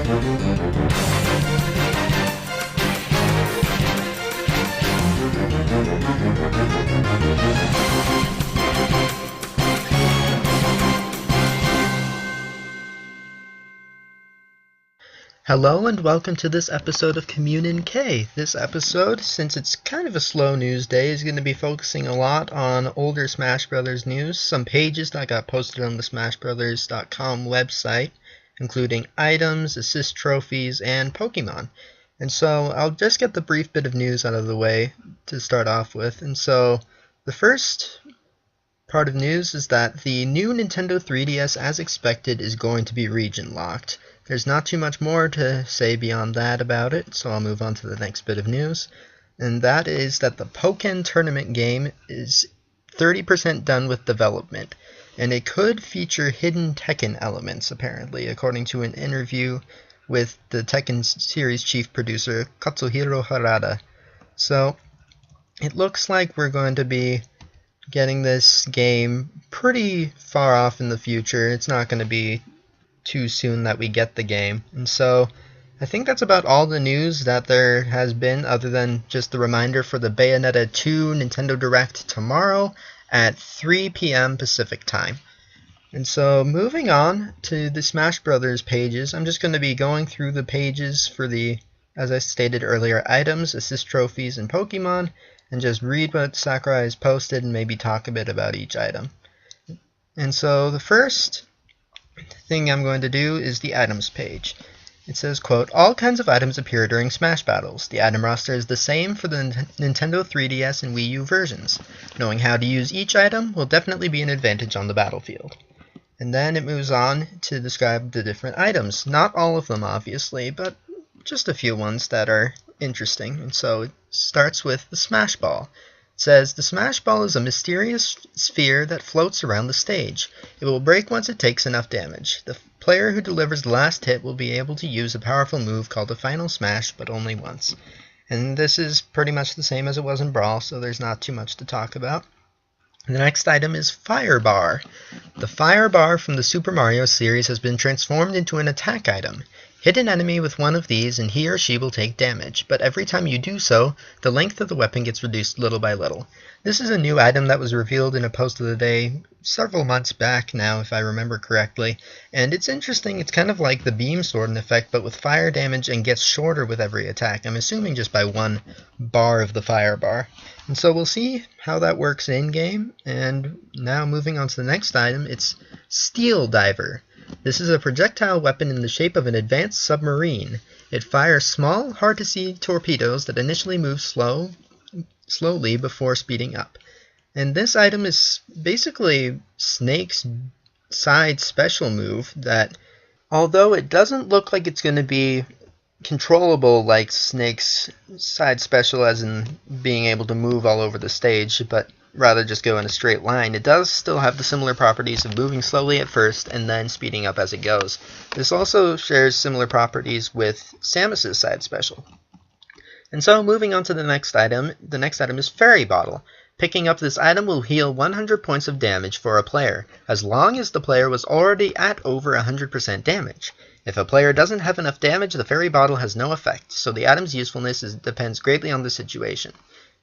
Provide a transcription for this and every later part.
Hello and welcome to this episode of CommuNInqué. This episode, since it's kind of a slow news day, is going to be focusing a lot on older Smash Brothers news, some pages that got posted on the SmashBrothers.com website, including items, assist trophies, and Pokemon. And so I'll just get the brief bit of news out of the way to start off with. And so the first part of news is that the new Nintendo 3DS, as expected, is going to be region locked. There's not too much more to say beyond that about it, so I'll move on to the next bit of news. And that is that the Pokken Tournament game is 30% done with development, and it could feature hidden Tekken elements, apparently, according to an interview with the Tekken series chief producer, Katsuhiro Harada. So, it looks like we're going to be getting this game pretty far off in the future. It's not going to be too soon that we get the game. And so I think that's about all the news that there has been, other than just the reminder for the Bayonetta 2 Nintendo Direct tomorrow at 3 p.m. Pacific time. And so moving on to the Smash Brothers pages, I'm just going to be going through the pages for the, as I stated earlier, items, assist trophies, and Pokemon, and just read what Sakurai has posted and maybe talk a bit about each item. And so the first thing I'm going to do is the items page. It says, quote, all kinds of items appear during Smash battles. The item roster is the same for the Nintendo 3DS and Wii U versions. Knowing how to use each item will definitely be an advantage on the battlefield. And then it moves on to describe the different items. Not all of them, obviously, but just a few ones that are interesting. And so it starts with the Smash Ball. It says, the Smash Ball is a mysterious sphere that floats around the stage. It will break once it takes enough damage. The player who delivers the last hit will be able to use a powerful move called the Final Smash, but only once. And this is pretty much the same as it was in Brawl, so there's not too much to talk about. The next item is Fire Bar. The Fire Bar from the Super Mario series has been transformed into an attack item. Hit an enemy with one of these and he or she will take damage, but every time you do so, the length of the weapon gets reduced little by little. This is a new item that was revealed in a post of the day several months back now, if I remember correctly, and it's interesting. It's kind of like the Beam Sword in effect, but with fire damage, and gets shorter with every attack. I'm assuming just by one bar of the Fire Bar. And so we'll see how that works in-game, and now moving on to the next item, it's Steel Diver. This is a projectile weapon in the shape of an advanced submarine. It fires small, hard-to-see torpedoes that initially move slowly before speeding up. And this item is basically Snake's side special move that, although it doesn't look like it's going to be controllable like Snake's side special as in being able to move all over the stage, but rather just go in a straight line, it does still have the similar properties of moving slowly at first and then speeding up as it goes. This also shares similar properties with Samus's side special. And so moving on to the next item is Fairy Bottle. Picking up this item will heal 100 points of damage for a player, as long as the player was already at over 100% damage. If a player doesn't have enough damage, the Fairy Bottle has no effect, so the item's usefulness depends greatly on the situation.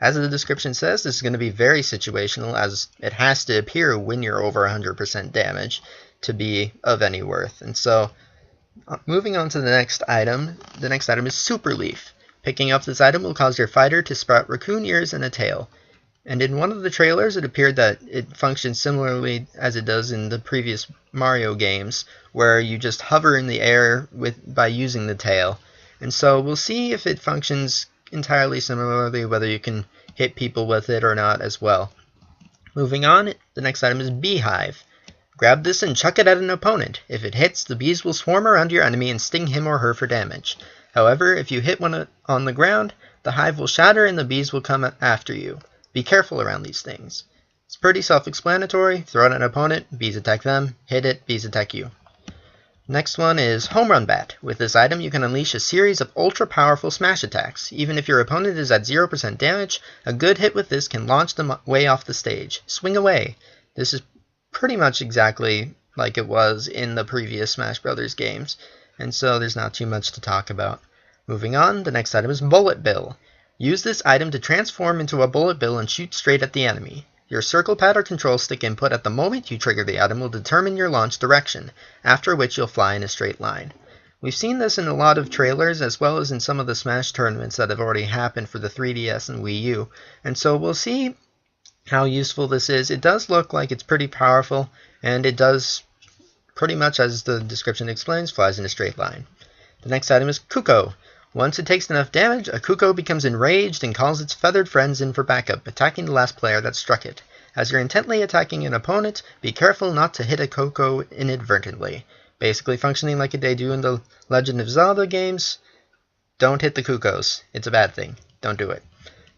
As the description says, this is going to be very situational, as it has to appear when you're over 100% damage to be of any worth. And so, moving on to the next item is Super Leaf. Picking up this item will cause your fighter to sprout raccoon ears and a tail. And in one of the trailers, it appeared that it functions similarly as it does in the previous Mario games, where you just hover in the air by using the tail. And so we'll see if it functions entirely similarly, whether you can hit people with it or not as well. Moving on, the next item is Beehive. Grab this and chuck it at an opponent. If it hits, the bees will swarm around your enemy and sting him or her for damage. However, if you hit one on the ground, the hive will shatter and the bees will come after you. Be careful around these things. It's pretty self-explanatory. Throw it at an opponent, bees attack them. Hit it, bees attack you. Next one is Home Run Bat. With this item, you can unleash a series of ultra-powerful smash attacks. Even if your opponent is at 0% damage, a good hit with this can launch them way off the stage. Swing away. This is pretty much exactly like it was in the previous Smash Brothers games. and so there's not too much to talk about. Moving on, the next item is Bullet Bill. Use this item to transform into a bullet bill and shoot straight at the enemy. Your circle pad or control stick input at the moment you trigger the item will determine your launch direction, after which you'll fly in a straight line. We've seen this in a lot of trailers as well as in some of the Smash tournaments that have already happened for the 3DS and Wii U, and so we'll see how useful this is. It does look like it's pretty powerful, and it does pretty much, as the description explains, flies in a straight line. The next item is Kuko. Once it takes enough damage, a Kuko becomes enraged and calls its feathered friends in for backup, attacking the last player that struck it. As you're intently attacking an opponent, be careful not to hit a Kuko inadvertently. Basically functioning like they do in the Legend of Zelda games. Don't hit the Kukos. It's a bad thing. Don't do it.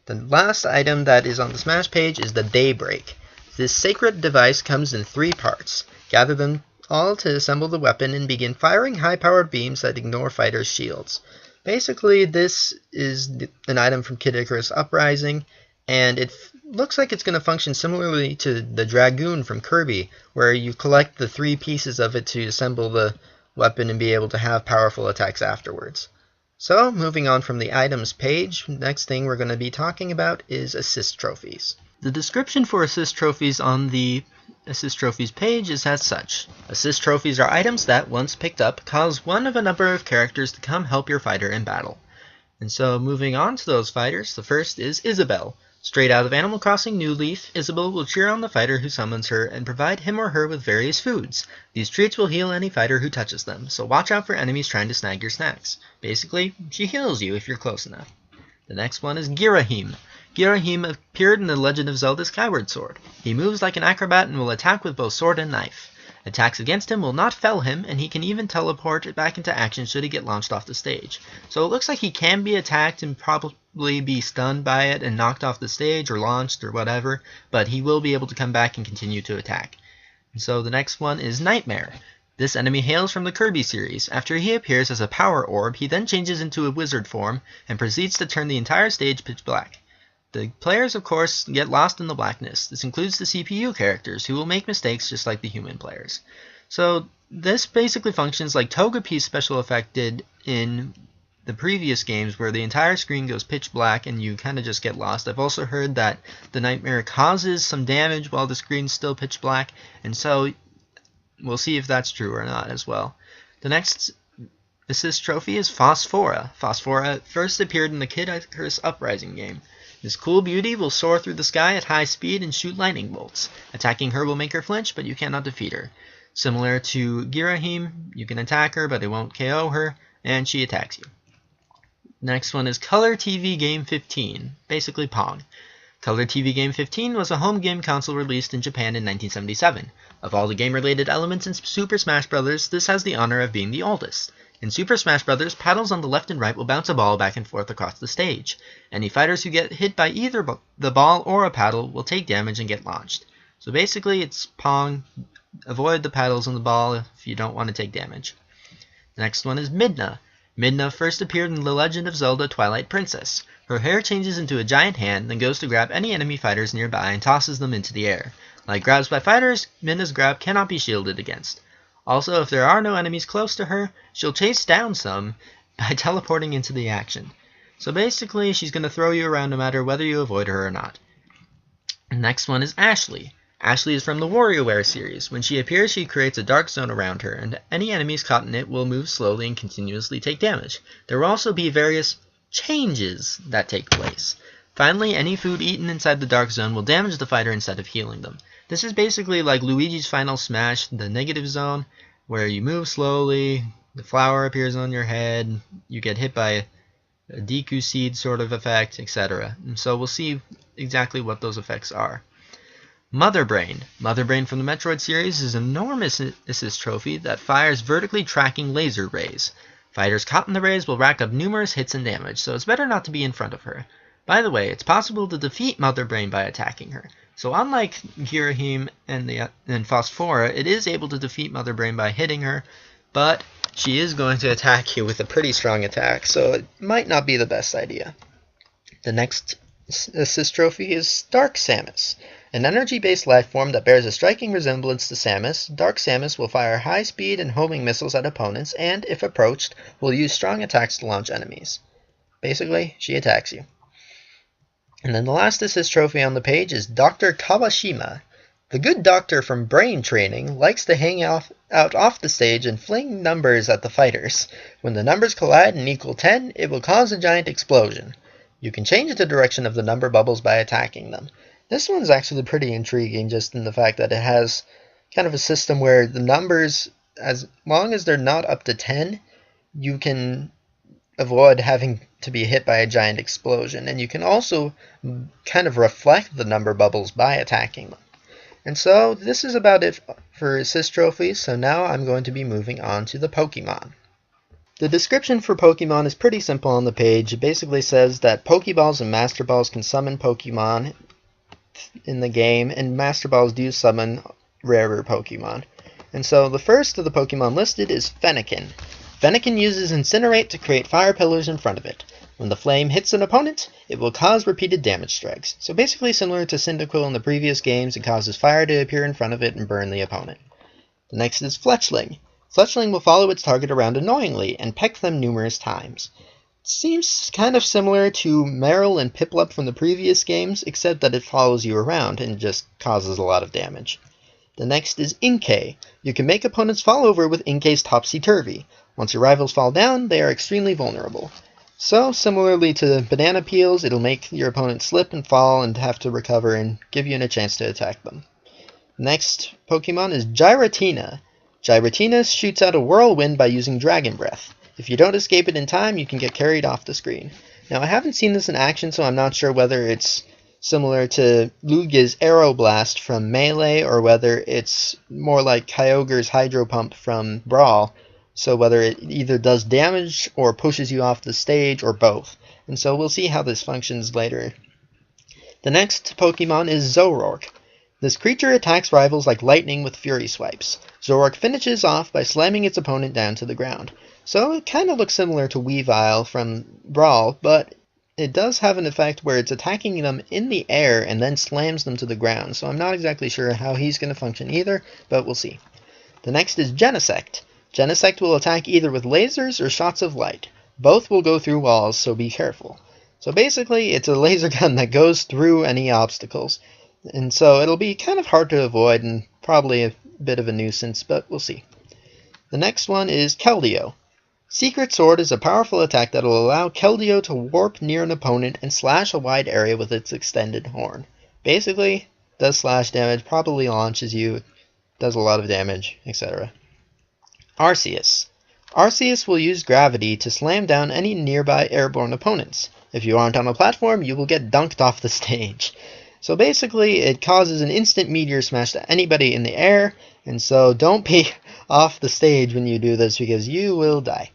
The last item that is on the Smash page is the Daybreak. This sacred device comes in 3 parts. Gather them all to assemble the weapon and begin firing high-powered beams that ignore fighters' shields. Basically, this is an item from Kid Icarus Uprising, and it looks like it's going to function similarly to the Dragoon from Kirby, where you collect the 3 pieces of it to assemble the weapon and be able to have powerful attacks afterwards. So, moving on from the items page, next thing we're going to be talking about is assist trophies. The description for assist trophies on the assist trophies page is as such. Assist trophies are items that, once picked up, cause one of a number of characters to come help your fighter in battle. And so, moving on to those fighters, the first is Isabelle. Straight out of Animal Crossing New Leaf, Isabelle will cheer on the fighter who summons her and provide him or her with various foods. These treats will heal any fighter who touches them, so watch out for enemies trying to snag your snacks. Basically, she heals you if you're close enough. The next one is Girahim. Girahim appeared in The Legend of Zelda Skyward Sword. He moves like an acrobat and will attack with both sword and knife. Attacks against him will not fell him, and he can even teleport back into action should he get launched off the stage. So it looks like he can be attacked and probably be stunned by it and knocked off the stage or launched or whatever, but he will be able to come back and continue to attack. And so the next one is Nightmare. This enemy hails from the Kirby series. After he appears as a power orb, he then changes into a wizard form and proceeds to turn the entire stage pitch black. The players, of course, get lost in the blackness. This includes the CPU characters, who will make mistakes just like the human players. So this basically functions like Togepi's special effect did in the previous games, where the entire screen goes pitch black and you kind of just get lost. I've also heard that the Nightmare causes some damage while the screen's still pitch black, and so we'll see if that's true or not as well. The next assist trophy is Phosphora. Phosphora first appeared in the Kid Icarus Uprising game. This cool beauty will soar through the sky at high speed and shoot lightning bolts. Attacking her will make her flinch, but you cannot defeat her. Similar to Girahim, you can attack her, but it won't KO her, and she attacks you. Next one is Color TV Game 15, basically Pong. Color TV Game 15 was a home game console released in Japan in 1977. Of all the game-related elements in Super Smash Bros., this has the honor of being the oldest. In Super Smash Bros., paddles on the left and right will bounce a ball back and forth across the stage. Any fighters who get hit by either the ball or a paddle will take damage and get launched. So basically, it's Pong. Avoid the paddles on the ball if you don't want to take damage. The next one is Midna. Midna first appeared in The Legend of Zelda Twilight Princess. Her hair changes into a giant hand, then goes to grab any enemy fighters nearby and tosses them into the air. Like grabs by fighters, Midna's grab cannot be shielded against. Also, if there are no enemies close to her, she'll chase down some by teleporting into the action. So basically, she's going to throw you around no matter whether you avoid her or not. The next one is Ashley. Ashley is from the WarioWare series. When she appears, she creates a dark zone around her, and any enemies caught in it will move slowly and continuously take damage. There will also be various changes that take place. Finally, any food eaten inside the dark zone will damage the fighter instead of healing them. This is basically like Luigi's Final Smash, the negative zone, where you move slowly, the flower appears on your head, you get hit by a Deku Seed sort of effect, etc. And so we'll see exactly what those effects are. Mother Brain. Mother Brain from the Metroid series is an enormous assist trophy that fires vertically tracking laser rays. Fighters caught in the rays will rack up numerous hits and damage, so it's better not to be in front of her. By the way, it's possible to defeat Mother Brain by attacking her. So unlike Girahim and Phosphora, it is able to defeat Mother Brain by hitting her, but she is going to attack you with a pretty strong attack, so it might not be the best idea. The next assist trophy is Dark Samus. An energy-based life form that bears a striking resemblance to Samus, Dark Samus will fire high-speed and homing missiles at opponents and, if approached, will use strong attacks to launch enemies. Basically, she attacks you. And then the last assist trophy on the page is Dr. Kawashima. The good doctor from Brain Training likes to hang out off the stage and fling numbers at the fighters. When the numbers collide and equal 10, it will cause a giant explosion. You can change the direction of the number bubbles by attacking them. This one's actually pretty intriguing just in the fact that it has kind of a system where the numbers, as long as they're not up to 10, you can avoid having to be hit by a giant explosion. And you can also kind of reflect the number bubbles by attacking them. And so this is about it for assist trophies, so now I'm going to be moving on to the Pokemon. The description for Pokemon is pretty simple on the page. It basically says that Pokeballs and Master Balls can summon Pokemon in the game, and Master Balls do summon rarer Pokemon. And so the first of the Pokemon listed is Fennekin. Fennekin uses Incinerate to create fire pillars in front of it. When the flame hits an opponent, it will cause repeated damage strikes. So basically similar to Cyndaquil in the previous games, it causes fire to appear in front of it and burn the opponent. The next is Fletchling. Fletchling will follow its target around annoyingly and peck them numerous times. It seems kind of similar to Marill and Piplup from the previous games, except that it follows you around and just causes a lot of damage. The next is Inkay. You can make opponents fall over with Inkay's Topsy-Turvy. Once your rivals fall down, they are extremely vulnerable. So, similarly to Banana Peels, it'll make your opponent slip and fall and have to recover and give you a chance to attack them. Next Pokemon is Giratina. Giratina shoots out a whirlwind by using Dragon Breath. If you don't escape it in time, you can get carried off the screen. Now, I haven't seen this in action, so I'm not sure whether it's similar to Lugia's Aeroblast from Melee, or whether it's more like Kyogre's Hydro Pump from Brawl. So whether it either does damage or pushes you off the stage, or both. And so we'll see how this functions later. The next Pokemon is Zoroark. This creature attacks rivals like lightning with Fury Swipes. Zoroark finishes off by slamming its opponent down to the ground. So it kind of looks similar to Weavile from Brawl, but it does have an effect where it's attacking them in the air and then slams them to the ground. So I'm not exactly sure how he's going to function either, but we'll see. The next is Genesect. Genesect will attack either with lasers or shots of light. Both will go through walls, so be careful. So basically, it's a laser gun that goes through any obstacles. And so it'll be kind of hard to avoid and probably a bit of a nuisance, but we'll see. The next one is Keldeo. Secret Sword is a powerful attack that will allow Keldeo to warp near an opponent and slash a wide area with its extended horn. Basically, does slash damage, probably launches you, does a lot of damage, etc. Arceus. Arceus will use gravity to slam down any nearby airborne opponents. If you aren't on a platform, you will get dunked off the stage. So basically, it causes an instant meteor smash to anybody in the air, and so don't be off the stage when you do this because you will die.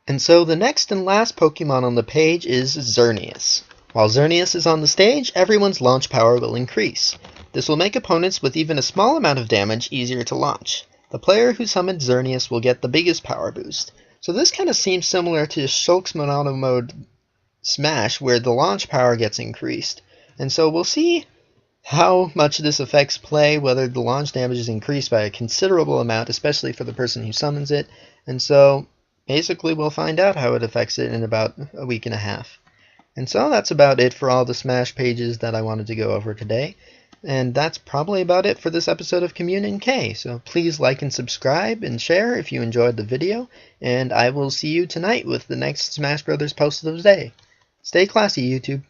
And so the next and last Pokemon on the page is Xerneas. While Xerneas is on the stage, everyone's launch power will increase. This will make opponents with even a small amount of damage easier to launch. The player who summoned Xerneas will get the biggest power boost. So this kind of seems similar to Shulk's Monauto Mode Smash, where the launch power gets increased. And so we'll see how much this affects play, whether the launch damage is increased by a considerable amount, especially for the person who summons it. And so basically we'll find out how it affects it in about a week and a half. And so that's about it for all the Smash pages that I wanted to go over today. And that's probably about it for this episode of CommuNInqué. So please like and subscribe and share if you enjoyed the video. And I will see you tonight with the next Smash Brothers post of the day. Stay classy, YouTube.